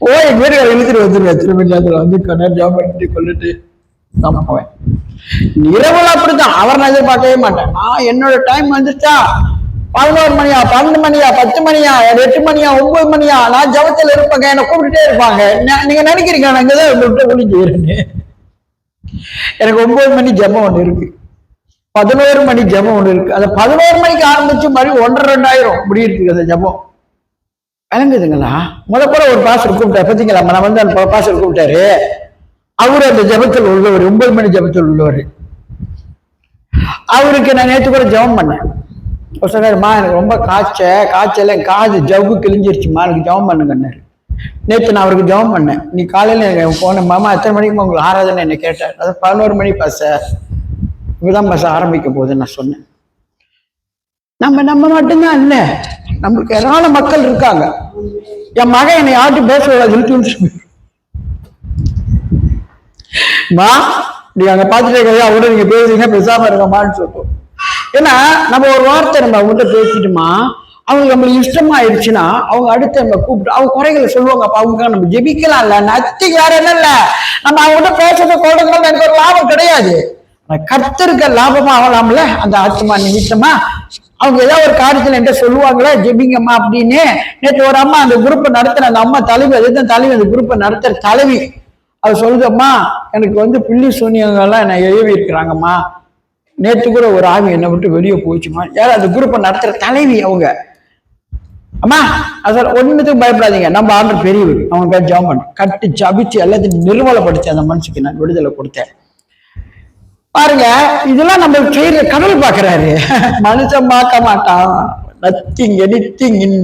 போய் வீடு எழுதிட்டு வந்துருவேன், திரும்ப வந்து கண்ணாடி ஜாப் பண்ணிட்டு கொண்டுட்டு நான் போவேன். இரவுல அப்படித்தான், அவர் நான் எதிர்பார்க்கவே மாட்டேன். நான் என்னோட டைம் வந்துச்சா 11 மணியா 12 மணியா 10 மணியா 8 மணியா 9 மணியா நான் ஜபத்துல இருப்பேங்க, என்னை கூப்பிட்டுட்டே இருப்பாங்க. நீங்க நினைக்கிறீங்க நான் இங்கதான் விட்டு குளிச்சுக்கிறேன்னு. எனக்கு 9 மணி ஜபம் ஒண்ணு இருக்கு, 11 மணி ஜபம் ஒண்ணு இருக்கு. அந்த 11 மணிக்கு ஆரம்பிச்சு மாதிரி 1,500 2,000 முடியிருக்கு அந்த ஜபம். விளங்குதுங்களா? கூட ஒரு பாஸ்டர் கூப்பிட்டாரு பார்த்தீங்களா, நான் வந்து அந்த பாஸ்டர் கூப்பிட்டாரு, அவரு அந்த ஜபத்தில் உள்ளவர், 9 மணி ஜபத்தில் உள்ளவர். அவருக்கு நான் நேற்று கூட ஜபம் பண்ணேன். சொன்னாருமா எனக்கு ரொம்ப காய்ச்சல் என் காது ஜவ்வு கிழிஞ்சிருச்சுமா, எனக்கு ஜபம் பண்ணுங்கன்னாரு. நேற்று நான் அவருக்கு ஜபம் பண்ணேன். நீ காலையில எனக்கு போன மாமா எத்தனை மணிக்கு உங்களுக்கு ஆராதனை என்ன கேட்டார். அதாவது 11 மணி பாச இப்பதான் பஸ் ஆரம்பிக்க போகுதுன்னு நான் சொன்னேன். நம்ம மட்டும்தான் இல்ல, நம்மளுக்கு ஏராள மக்கள் இருக்காங்க. என் மகன் என்னை யார்ட்டும் பேச விடாது. மா நீங்க அங்க பாத்துட்டே அவட நீங்க பேசுறீங்க, பேசாம இருக்கமான்னு சொல்லுவோம். ஏன்னா நம்ம ஒரு வார்த்தை நம்ம அவங்ககிட்ட பேசிட்டுமா அவங்க நம்மளுக்கு இஷ்டமா ஆயிடுச்சுன்னா அவங்க அடுத்து நம்ம கூப்பிட்டு அவங்க குறைகளை சொல்லுவாங்க. அப்ப அவங்க நம்ம ஜெபிக்கலாம்ல, நத்திக்கு வேற என்ன இல்ல. நம்ம அவங்ககிட்ட பேசுறத கொள்றதுனால எனக்கு ஒரு லாபம் கிடையாது. கர்த்தருக்கு லாபமா ஆகலாம்ல அந்த ஆத்மா நிமித்தமா. அவங்க ஏதாவது ஒரு காரியத்துல என்கிட்ட சொல்லுவாங்களே ஜெபிங்கம்மா அப்படின்னு. நேற்று ஒரு அம்மா அந்த குரூப்பை நடத்துற அந்த அம்மா தலைவி, அதுதான் தலைவி, அந்த குரூப்பை நடத்துற தலைவி. அது சொல்லுதம்மா எனக்கு பில்லி சூனியங்கள்லாம் என்னை எழுதி இருக்கிறாங்கம்மா. நேற்று கூட ஒரு ஆவி என்னை விட்டு வெளியே போச்சுமா. யாரும் அந்த குரூப்பை நடத்துற தலைவி அவங்க. அம்மா அது ஒண்ணுத்துக்கும் பயப்படாதீங்க, நம்ம ஆண்டர் பெரியவர், அவங்க பேர் ஜாமன் கட்டி ஜபிச்சு எல்லாத்தையும் நிர்மலப்படுத்தி அந்த மனுஷுக்கு நான் விடுதலை கொடுத்தேன். பாருங்க இதெல்லாம் நம்ம செய்யற கடவுள் பாக்குறாரு, மனுஷன் பார்க்க மாட்டான். நத்திங் எனிதிங் இன்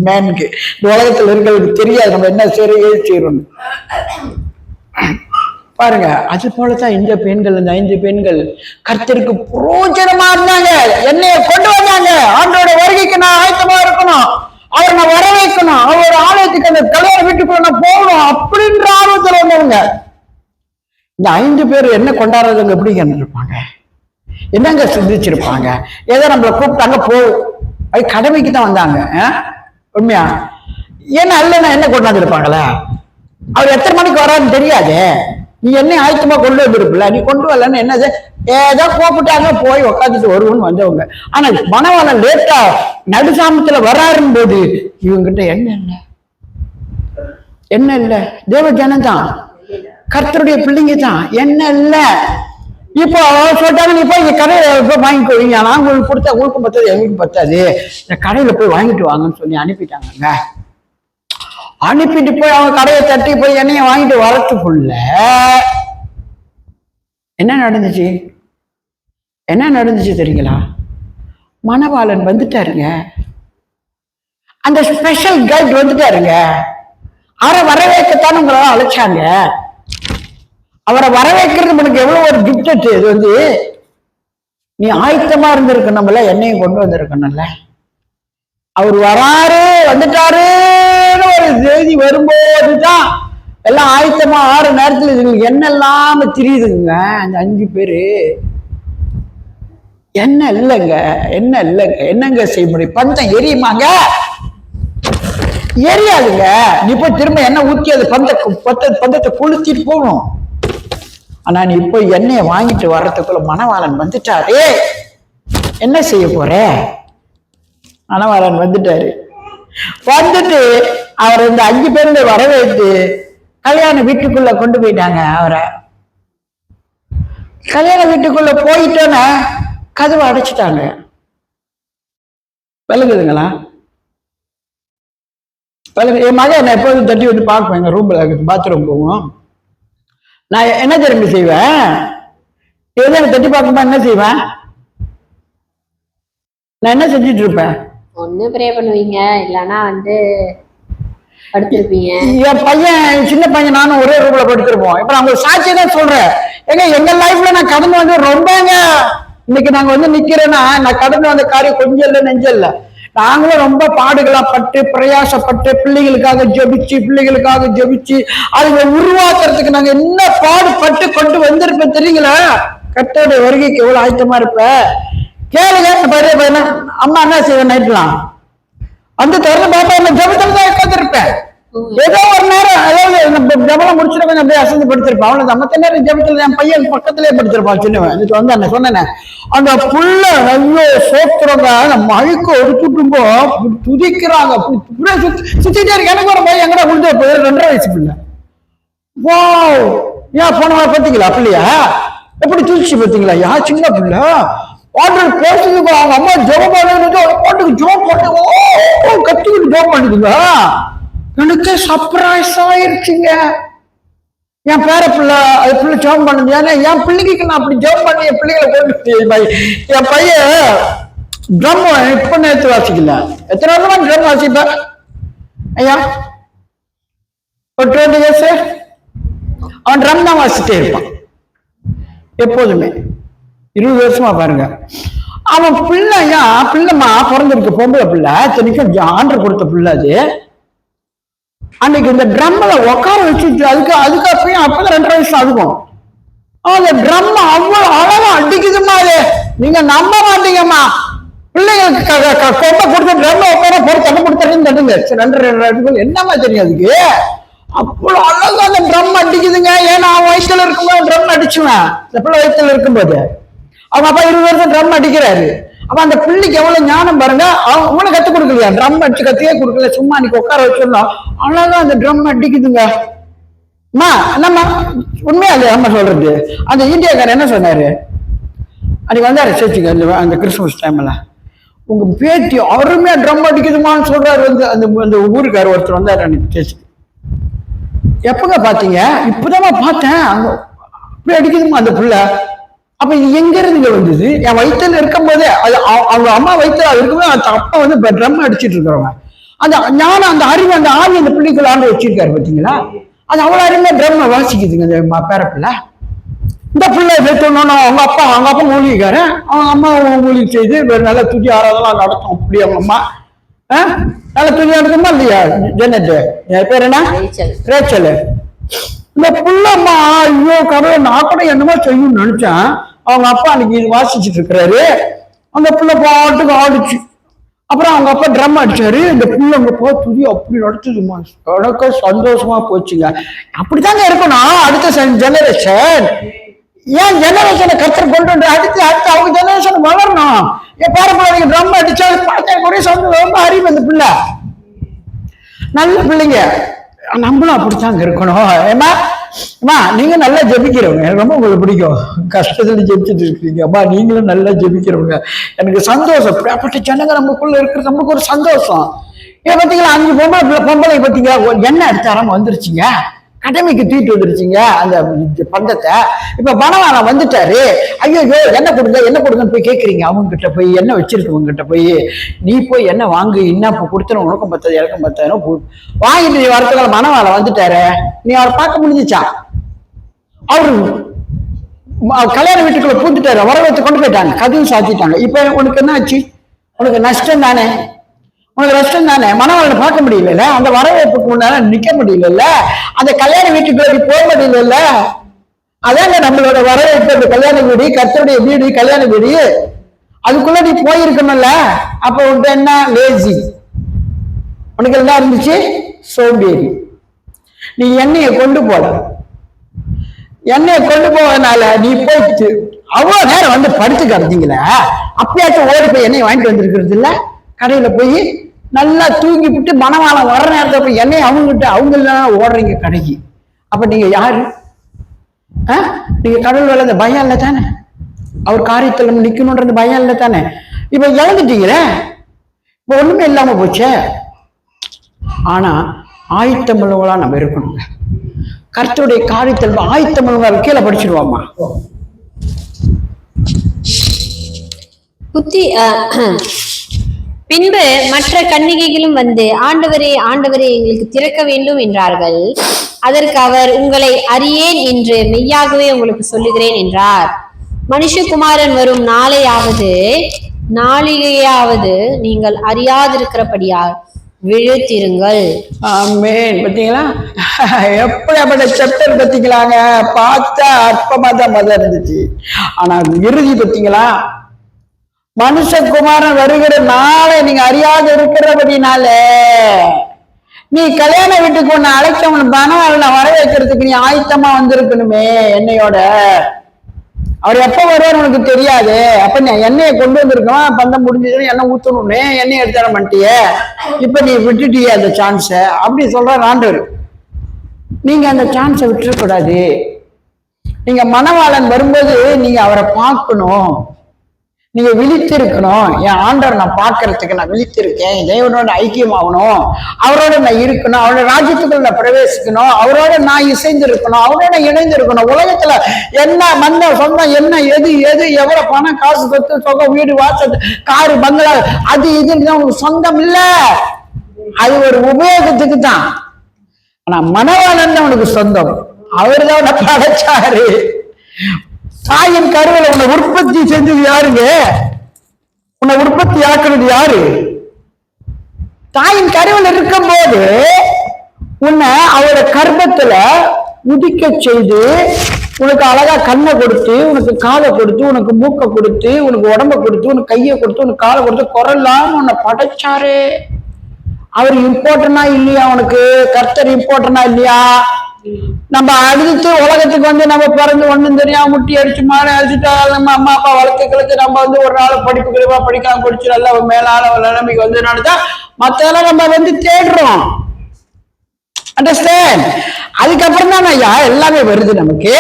மேனுக்கு இந்த உலகத்துல இருக்கிறதுக்கு தெரியாது நம்ம என்ன செய்யறோம். பாருங்க அது போலதான் இந்த பெண்கள், இந்த 5 பெண்கள் கர்த்தருக்கு புரோஜனமா இருந்தாங்க. என்னைய கொண்டு வந்தாங்க, ஆண்டோட வருகைக்கு நான் ஆயத்தமா இருக்கணும், அவரை நான் வர வைக்கணும், அவர் ஆலயத்துக்கு அந்த கல்யாண வீட்டுக்குள்ள நான் போகணும் அப்படின்ற ஆர்வத்தில் வந்தவங்க. இந்த 5 பேர் என்ன கொண்டாடுறதுங்க எப்படி இருப்பாங்க, என்னங்க சிந்திச்சிருப்பாங்க. ஏதோ நம்மளை கூப்பிட்டாங்க போ, அது கடமைக்கு தான் வந்தாங்க. உண்மையா ஏன்னா இல்லைன்னா என்ன கொண்டாந்து இருப்பாங்களா? அவர் எத்தனை மணிக்கு வரான்னு தெரியாது. நீ என்ன ஆயத்தமா கொண்டு வந்துருப்பில்ல, நீ கொண்டு வரலன்னு என்னது ஏதோ கூப்பிட்டாங்க போய் உக்காந்துட்டு வருவோன்னு வந்தவங்க. ஆனா மணவாளன் லேட்டா நடுசாமத்துல வராருன்னு போது இவங்கிட்ட என்ன இல்ல தேவ ஜனதான், கர்த்தருடைய பிள்ளைங்க தான், என்ன இல்ல. இப்போ சொல்லிட்டாங்க நீ போய் இந்த கடையில போய் வாங்கிக்கோங்க, நான் உங்களுக்கு கொடுத்தா உங்களுக்கும் பத்தாது எங்களுக்கும் பத்தாது, இந்த கடையில போய் வாங்கிட்டு வாங்கன்னு சொல்லி அனுப்பிட்டாங்க. அனுப்பிட்டு போய் அவங்க கடையை தட்டி போய் எண்ணெய வாங்கிட்டு வரத்துக்குள்ள என்ன நடந்துச்சு தெரியுங்களா? மணவாளன் வந்துட்டாருங்க, அந்த ஸ்பெஷல் கைட் வந்துட்டாருங்க. அவரை வரவேற்கத்தான் உங்களால அழைச்சாங்க. அவரை வரவேற்கிறது உனக்கு எவ்வளவு ஒரு கிஃப்ட். இது நீ ஆயத்தமா இருந்திருக்கணும்ல, என்னையும் கொண்டு வந்திருக்கணும்ல. அவர் வராரு வந்துட்டாருன்னு ஒரு செய்தி வரும்போதுதான் எல்லாம் ஆயத்தமா ஆறு நேரத்துல இதுங்களுக்கு என்னெல்லாம் தெரியுதுங்க. அந்த 5 பேரு என்ன இல்லைங்க என்னங்க செய்ய முடியும்? பந்தம் எரியுமாங்க? எரியாதுங்க. நீ போய் திரும்ப எண்ணெய் ஊற்றி அது பந்தத்தை கொளுத்திட்டு போகணும். ஆனா நீ போய் எண்ணெயை வாங்கிட்டு வர்றதுக்குள்ள மணவாளன் வந்துட்டாரு, என்ன செய்ய போற? மணவாளன் வந்துட்டாரு. வந்துட்டு அவர் இந்த 5 பேருங்க வரவேற்று கல்யாண வீட்டுக்குள்ள கொண்டு போயிட்டாங்க. அவரை கல்யாண வீட்டுக்குள்ள போயிட்டோன்னா கதவை அடைச்சிட்டாங்க. விளங்குதுங்களா? என் மகன் என்ன எப்போதும் தட்டி வந்து பார்ப்பேன். எங்க ரூம்ல பாத்ரூம் போவோம். நான் என்ன திரும்பி செய்வேன், ஏதாவது தட்டி பார்க்கும்போது என்ன செய்வேன், நான் என்ன செஞ்சுட்டு இருப்பேன்? ஒண்ணு ப்ரே பண்ணுவீங்க, இல்லைன்னா படுத்திருப்பீங்க. என் பையன் சின்ன பையன் நானும் ஒரே ரூம்ல படுத்திருப்போம். இப்ப நான் ஒரு சாட்சியை தான் சொல்றேன். எங்க லைஃப்ல நான் கடந்து ரொம்பங்க. இன்னைக்கு நாங்க நிக்கிறேன்னா நான் கடந்து வந்த காரியம் கொஞ்சம் இல்லை நெஞ்சம் இல்லை. நாங்களும் ரொம்ப பாடுகளா பட்டு பிரயாசப்பட்டு பிள்ளைகளுக்காக ஜெபிச்சு அதுங்க உருவாக்குறதுக்கு நாங்க என்ன பாடுபட்டு கொண்டு வந்திருப்பேன் தெரியுங்களா? கர்த்தருடைய வருகைக்கு எவ்வளவு ஆயத்தமா இருப்ப கேளுங்க. பையனா அம்மா என்ன செய்வேன், நைட்லாம் திறந்து பாப்பா என்ன ஜெபத்துல தான் உட்காந்துருப்பேன். ஏதோ ஒரு நேரம் அதாவது ஜபலம் முடிச்சுட்டு கொஞ்சம் அப்படியே அசந்து படுத்திருப்பான். அவனுக்கு மத்த நேரம் ஜபத்துல என் பையன் பக்கத்திலே படுத்திருப்பான் சின்னவன். இதுக்கு என்ன சொன்னேன், அந்த புள்ள ஐயோ சோத்துறவங்க நம்ம அழுக்க ஒடுக்கிட்டும்போ துதிக்கிறாங்க, சுத்திட்டே இருக்கு. எனக்கு ஒரு பையன் எங்கடா கொடுத்து 2.5 வயசு பிள்ளை. வா ஏன் போன பார்த்தீங்களா பிள்ளையா எப்படி துதிச்சு பார்த்தீங்களா? யா சின்ன பிள்ளை ஆர்டர் பேசுறதுக்கு அவங்க அம்மா ஜெபம் பாட்டுக்கு ஜோம் போட்டு கத்துக்கிட்டு ஜோம் பண்ணுதுங்க. எனக்கு சர்ப்ரைஸ் ஆயிருச்சுங்க. என் பேர பிள்ளை அது பிள்ளை ஜோம் பண்ணுது. ஏன்னா என் பிள்ளைக்கு நான் அப்படி ஜோம் பண்ணி என் பிள்ளைகளை கொண்டு என் பையன் ட்ரம் இப்ப நேற்று வாசிக்கல. எத்தனை வருஷமா ட்ரம் வாசிப்பேன் ஐயா? ஒரு 20 இயர்ஸ் அவன் ட்ரம் தான் வாசிட்டே இருப்பான் எப்போதுமே. 20 வருஷமா பாருங்க. அவன் பிள்ளையா பிள்ளைமா பிறந்திருக்கு, பொம்பளை பிள்ளை, இத்தனைக்கும் ஆண்டர் கொடுத்த பிள்ளை. அது அன்னைக்கு இந்த ட்ரம்ல உட்கார வச்சுட்டு அதுக்கு அப்பயும் அப்பதான் 2.5 வயசு ஆகும். அந்த ட்ரம் அவ்வளவு அழகா அடிக்குதுமா. அது நீங்க நம்ப மாட்டீங்கம்மா. பிள்ளைங்களுக்கு கொட்டை கொடுத்து ட்ரம்ல உட்கார போய் தண்ணி கொடுத்துருன்னு தட்டுங்க. 2 என்னமா தெரியும் அதுக்கு? அவ்வளவு அழகா அந்த ட்ரம் அடிக்குதுங்க. ஏன்னா அவன் வயிற்றுல இருக்கும்போது ட்ரம் அடிச்சுவேன். இந்த பிள்ளை வயிற்றுல இருக்கும்போது அவங்க அப்பா 20 வருஷம் ட்ரம் அடிக்கிறாரு. அப்ப அந்த பிள்ளைக்கு எவ்வளவு ஞானம் பாருங்க. அவனை கத்து கொடுக்கலையா? ட்ரம் அடிச்சு கத்தியே கொடுக்கல, சும்மா அன்னைக்கு உட்கார வச்சிருந்தோம். அழகா அந்த ட்ரம் அடிக்குதுங்க. நம்ம உண்மையா இல்லையா நம்ம சொல்றது? அந்த இந்தியாக்காரர் என்ன சொன்னாரு அன்னைக்கு வந்தாரு சேர்த்துக்கு அந்த கிறிஸ்துமஸ் டைம்ல? உங்க பேத்தி அருமையா ட்ரம் அடிக்குதுமான்னு சொல்றாரு. அந்த ஊருக்காரர் ஒருத்தர் வந்தாரு அன்னைக்கு சேர்த்துக்கு. எப்பங்க பாத்தீங்க? இப்பதான் பார்த்தேன். அங்க அப்படி அடிக்குதுமா அந்த புள்ள. அப்ப இது எங்க இருந்து வந்தது? என் வயிற்றுல இருக்கும் போதே அது அவங்க அம்மா வயிற்றுல இருக்கும்போது அந்த அப்பா வந்து ட்ரம் அடிச்சிட்டு இருக்கிறவங்க. அந்த ஞானம், அந்த அறிவு, அந்த ஆவி அந்த பிள்ளைக்குள்ள ஆண்டு வச்சிருக்காரு பாத்தீங்களா? அது அவ்வளவு அருமையா ட்ரம் வாசிக்குதுங்க அந்த பேரப்பிள்ள. இந்த பிள்ளை பேசணும்னா அவங்க அப்பா மூலிகைக்காரு, அவங்க அம்மா மூலிகை செய்து நல்ல துதி ஆராதெல்லாம் நடத்தும். அப்படி அவங்க அம்மா நல்ல துதி நடக்குமா இல்லையா? ஜெனட்டு பேர் என்ன? ரேச்சல். இந்த புள்ளம்மா ஐயோ கடவுளை நான் கூட என்னமோ செய்யணும்னு நினைச்சேன். அவங்க அப்பா அன்னைக்கு இது வாசிச்சுட்டு இருக்கிறாரு. அந்த புள்ள பாட்டுக்கு ஆடிச்சு. அப்புறம் அவங்க அப்பா ட்ரம் அடிச்சாரு. இந்த புள்ளங்க போ துதி அப்படி நடத்துதுமா. எனக்கு சந்தோஷமா போச்சுங்க. அப்படித்தாங்க இருக்கணும் அடுத்த ஜெனரேஷன். ஏன் ஜெனரேஷனை கத்தர் கொண்டு வந்து அடுத்து அவங்க ஜெனரேஷன் வளரணும். என் பேரப்பிள்ளைங்க ட்ரம் அடிச்சா பார்த்தா கூட சந்தோஷமா அறிவு அந்த பிள்ளை. நல்ல பிள்ளைங்க. நம்மளும் அப்படித்தாங்க இருக்கணும். ஏமா நீங்க நல்லா ஜெபிக்கிறவங்க, எனக்கு ரொம்ப உங்களுக்கு பிடிக்கும். கஷ்டத்துல ஜெபிச்சுட்டு இருக்கீங்க அம்மா, நீங்களும் நல்லா ஜெபிக்கிறவங்க. எனக்கு சந்தோஷம். அப்படிப்பட்ட ஜனங்க நமக்குள்ள இருக்கிறது நமக்கு ஒரு சந்தோஷம். ஏன் பார்த்தீங்களா 5 பொம்பளை பார்த்தீங்களா எண்ணெய் எடுத்தாராம வந்துருச்சுங்க. கடமைக்கு தூக்கிட்டு வந்துருச்சுங்க அந்த பந்தத்தை. இப்ப பணவாரம் வந்துட்டாரு. ஐயோ என்ன கொடுங்கன்னு போய் கேட்குறீங்க. அவங்க கிட்ட போய் என்ன வச்சிருக்கவங்க கிட்ட போய் நீ போய் என்ன வாங்கு, என்ன கொடுத்துரும், உனக்கும் 10 எனக்கும் 10 வாங்கிட்டு நீ வரத்துக்கால மனவாரம் வந்துட்டாரு. நீ அவரை பார்க்க முடிஞ்சிச்சா? அவரு கல்யாண வீட்டுக்குள்ள பூந்துட்டாரு. வரவத்தை கொண்டு போயிட்டாங்க, கதையும் சாத்திட்டாங்க. இப்ப உனக்கு என்ன ஆச்சு? உனக்கு நஷ்டம் தானே, உனக்கு நஷ்டம் தானே. மனவாளனை பார்க்க முடியல, அந்த வரவேற்புக்கு முன்னால நிக்க முடியல, அந்த கல்யாண வீட்டுக்குள்ள போக முடியல. அதாங்க நம்மளோட வரவேற்பு. அந்த கல்யாண வீடு, கர்த்தருடைய வீடு, கல்யாண வீடு, அதுக்குள்ள நீ போயிருக்கணும்ல. அப்ப உனக்கு என்ன லேசி? உனக்கு என்ன இருந்துச்சு? சோம்பேறி. நீ எண்ணெயை கொண்டு போவதனால நீ போயிட்டு அவ்வளவு நேரம் வந்து படுத்து கிடந்தீங்களே. அப்பயாச்சும் ஓடி போய் எண்ணெய் வாங்கிட்டு வந்திருக்கிறது இல்ல? கடையில போய் நல்லா தூங்கி விட்டு மனவாளம் வர்ற நேரத்தை போய் எண்ணெய் அவங்க ஓடுறீங்க கடைக்கு. அப்ப நீங்க யாரு? நீங்க கடவுள் வேலை இந்த பயம் இல்லை தானே? அவர் காரியத்தில் நம்ம நிக்கணும்ன்றது பயம் இல்லை தானே? இப்ப இழந்துட்டீங்களே, இப்ப ஒண்ணுமே இல்லாம போச்சே. ஆனா ஆயத்தமுள்ளவங்களா நம்ம இருக்கணுங்க. கர்த்தருடைய காரியத்தில் ஆயத்தமுள்ளவங்க கீழே படிச்சிருவாமா. பின்பு மற்ற கன்னிகைகளும் வந்து ஆண்டவரே ஆண்டவரே எங்களுக்கு திறக்க வேண்டும் என்றார்கள். அதற்கு அவர் உங்களை அறியேன் என்று மெய்யாகவே உங்களுக்கு சொல்லுகிறேன் என்றார். மனுஷகுமாரன் வரும் நாளிகையாவது நீங்கள் அறியாதிருக்கிறபடியால் விழுத்திருங்கள். ஆமென். பாத்தீங்களா எப்படிப்பட்ட சாப்டர் பாத்தீங்களாங்க? பார்த்தா அற்பமா தான் இருந்துச்சு. ஆனா இறுதி பாத்தீங்களா? மனுஷகுமாரன் வருகிற நாளை நீங்க அறியாது இருக்கிறபடினால நீ கல்யாண வீட்டுக்கு ஒண்ணு அழைச்சவன் பணம் வர வைக்கிறதுக்கு நீ ஆயத்தமா வந்திருக்கணுமே என்னையோட. அவர் எப்ப வருவார் உனக்கு தெரியாது. அப்ப நீ எண்ணெயை கொண்டு வந்திருக்கணும். பந்தம் முடிஞ்சதுன்னு எண்ணெய் ஊத்தணும்னு எண்ணெய் எடுத்துட மாட்டிய. இப்ப நீ விட்டுட்டிய அந்த சான்ஸ. அப்படி சொல்ற ஆண்டவர். நீங்க அந்த சான்ஸை விட்டுறக்கூடாது. நீங்க மணவாளன் வரும்போது நீங்க அவரை பார்க்கணும், நீங்க விழித்திருக்கணும். என் ஆண்டவர் நான் பார்க்கறதுக்கு நான் விழித்திருக்கேன், தேவனோட ஐக்கியமாகணும், அவரோட நான் இருக்கணும், அவரோட ராஜ்யத்துக்குள்ள நான் பிரவேசிக்கணும், அவரோட நான் இசைந்து இருக்கணும், அவரோட இணைந்து இருக்கணும். உலகத்துல என்ன மந்த சொந்தம் என்ன எது எவ்வளவு பணம் காசு சொத்து சொகம் வீடு வாசல் காரு பங்களா அது இதுன்னு உங்களுக்கு சொந்தம் இல்ல. அது ஒரு உபயோகத்துக்கு தான். ஆனா மணவாளன் தான் உனக்கு சொந்தம். அவர் தான் உனக்கு படைச்சாரு. தாயின் கருவில உன்னை உற்பத்தி செஞ்சது யாருங்க? உன்னை உற்பத்தி ஆக்குறது யாரு? தாயின் கருவில் இருக்கும் போது உன்னை அவரோட கர்ப்பத்துல உதிக்க செய்து உனக்கு அழகா கண்ணை கொடுத்து, உனக்கு காலை கொடுத்து, உனக்கு மூக்கை கொடுத்து, உனக்கு உடம்ப கொடுத்து, உனக்கு கையை கொடுத்து, உனக்கு காலை கொடுத்து, குரல்லாம் உன்னை படைச்சாரு. அவர் இம்பார்ட்டனா இல்லையா? உனக்கு கர்த்தர் இம்பார்ட்டனா இல்லையா? நம்ம அடுத்து உலகத்துக்கு வந்து நம்ம பிறந்து ஒண்ணும் தெரியாம முட்டி அடிச்சு மாலை அடிச்சுட்டா நம்ம அம்மா அப்பா வளர்த்துக்களுக்கு நம்ம வந்து ஒரு நாள் படிப்பு கழிவா படிக்காம படிச்சு நல்லா மேலால நிலைமைக்கு வந்ததுனாலதான் மத்ததெல்லாம் நம்ம வந்து தேடுறோம். அண்டர்ஸ்டாண்ட்? அதுக்கப்புறம் தான் ஐயா எல்லாமே வருது நமக்கு.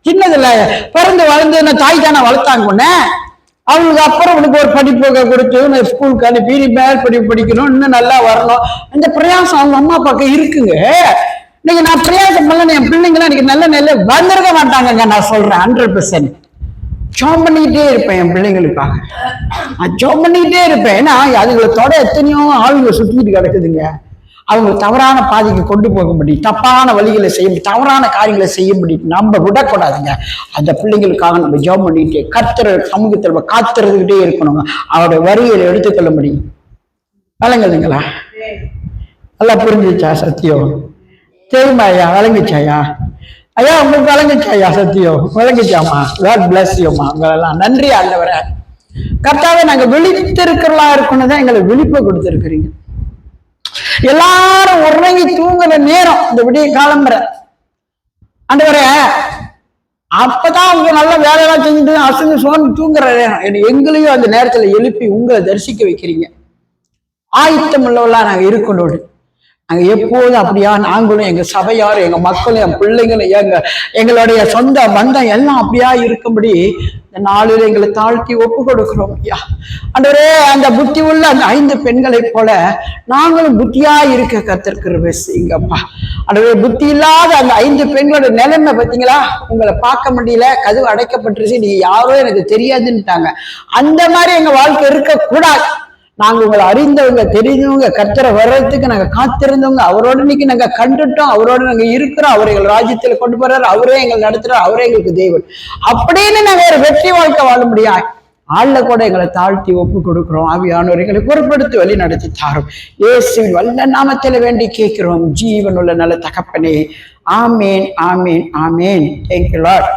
சின்னதுல பிறந்து வளர்ந்து தாய் தானே வளர்த்தாங்க உன்ன. அவங்களுக்கு அப்புறம் உனக்கு ஒரு படிப்பு கொடுத்து ஸ்கூலுக்கு அனுப்பி நீ மேல் படிப்பு படிக்கணும், இன்னும் நல்லா வரணும். அந்த பிரயாசம் அவங்க அம்மா அப்பாவுக்கு இருக்குங்க. இன்னைக்கு நான் பிரயாசம் பண்ணல, என் பிள்ளைங்களாம் இன்னைக்கு நல்ல நிலை வந்திருக்க மாட்டாங்க. நான் சொல்றேன் 100%. ஜோம் பண்ணிக்கிட்டே இருப்பேன் என் பிள்ளைங்களுக்காக. நான் ஜோம் பண்ணிக்கிட்டே இருப்பேன். ஏன்னா அதுங்களை தொட எத்தனையோ ஆளுங்க சுத்திட்டு கிடக்குதுங்க. அவங்க தவறான பாதைக்கு கொண்டு போக முடியும், தப்பான வழிகளை செய்ய முடியும், தவறான காரியங்களை செய்ய முடியும். நம்ம விடக்கூடாதுங்க. அந்த பிள்ளைங்களுக்காக நம்ம ஜெபம் பண்ணிட்டு கர்த்தர் சமூகத்தில் நம்ம காத்துறதுக்கிட்டே இருக்கணுங்க. அவருடைய வரிகளை எடுத்துக்கொள்ள முடியும். விளங்குதுங்களா? நல்லா புரிஞ்சிச்சா சத்தியம்? தெரியுமா ஐயா? விளங்குச்சாயா? ஐயா உங்களுக்கு விளங்குச்சாயா? சத்தியம் விளங்குச்சாமா? God bless you மா. உங்களெல்லாம் நன்றி ஆண்டவரே. கர்த்தாவே நாங்க விழித்திருக்கிறதா இருக்கணும் தான் எங்களை விழிப்பை கொடுத்திருக்கிறீங்க. எல்லாரும் உறங்கி தூங்குற நேரம் இந்த விடிய காலம்புற ஆண்டவரே, அப்பதான் அவங்க நல்ல வேலையெல்லாம் செஞ்சுட்டு அசந்து சோர்ந்து தூங்குற நேரம் எங்களையும் அந்த நேரத்துல எழுப்பி உங்களை தரிசிக்க வைக்கிறீங்க. ஆயத்தம் உள்ளவெல்லாம் நாங்க இருக்கணும். நாங்க எப்போதும் அப்படியா நாங்களும் எங்க சபையாரும் எங்க மக்களும் என் பிள்ளைங்களும் எங்களுடைய சொந்த பந்தம் எல்லாம் அப்படியா இருக்கும்படி இந்த நாளில் எங்களை தாழ்த்தி ஒப்பு கொடுக்கிறோம் ஐயா. ஆண்டவரே, அந்த புத்தி உள்ள அந்த 5 பெண்களை போல நாங்களும் புத்தியா இருக்க கர்த்தர் செய்யுங்கப்பா. ஆண்டவரே, புத்தி இல்லாத அந்த 5 பெண்களோட நிலைமை பார்த்தீங்களா? உங்களை பார்க்க முடியல, கதவு அடைக்கப்பட்டுருச்சு, நீங்க யாரோ எனக்கு தெரியாதுன்னுட்டாங்க. அந்த மாதிரி எங்க வாழ்க்கை இருக்க கூடாது. நாங்க உங்களை அறிந்தவங்க, தெரிஞ்சவங்க, கர்த்தரை வர்றதுக்கு நாங்க காத்திருந்தவங்க, அவரோட இன்னைக்கு நாங்க கண்டுட்டோம், அவரோட நாங்க இருக்கிறோம், அவர் எங்கள் ராஜ்யத்துல கொண்டு போறாரு, அவரே எங்களை நடத்துறாரு, அவரே எங்களுக்கு தேவன் அப்படின்னு நாங்க ஒரு வெற்றி வாழ்க்கை வாழ முடியாது. ஆள்ல கூட எங்களை தாழ்த்தி ஒப்பு கொடுக்கிறோம். ஆவியானவர் எங்களை பொறுப்படுத்தி வழி நடத்தி தாரும். இயேசுவின் வல்ல நாமத்தில் வேண்டி கேட்கிறோம் ஜீவன் உள்ள நல்ல தகப்பனே. ஆமேன், ஆமேன், ஆமேன். Thank you Lord.